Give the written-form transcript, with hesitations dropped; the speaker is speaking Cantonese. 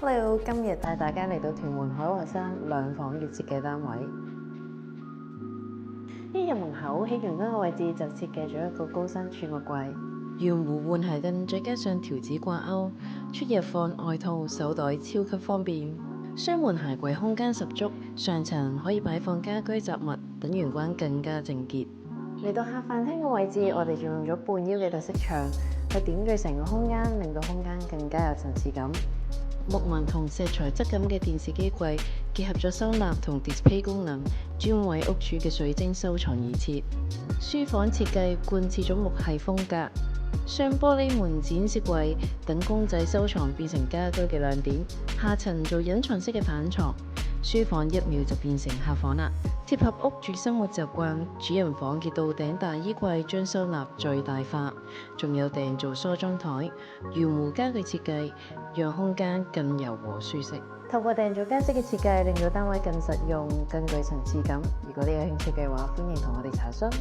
Hello，今日帶大家嚟到屯門海華山兩房嘅設計單位。一入門口，喺陽間嘅位置就設計咗一個高身儲物櫃、圓弧換鞋凳，再加上條子掛鈎，出入放外套、手袋超級方便。雙門鞋櫃空間十足，上層可以擺放家居雜物，等玄關更加整潔。嚟到客飯廳嘅位置，我哋仲用咗半腰嘅特色牆去點綴成個空間，令到空間更加有層次感。木紋同石材質感嘅電視機櫃結合咗收納同 display 功能，專為屋主嘅水晶收藏而設。書房設計貫徹咗木系風格，雙玻璃門展示櫃等公仔收藏變成家居嘅亮點。下層做隱藏式嘅板床，書房一秒就變成客房啦。貼合屋主生活習慣，主人房嘅到頂大衣櫃將收納最大化，仲有訂做梳妝台。圓弧家具設計，讓空間更柔和舒適。透過訂做家飾嘅設計，令到單位更實用、更具層次感。如果你有興趣嘅話，歡迎同我哋查詢。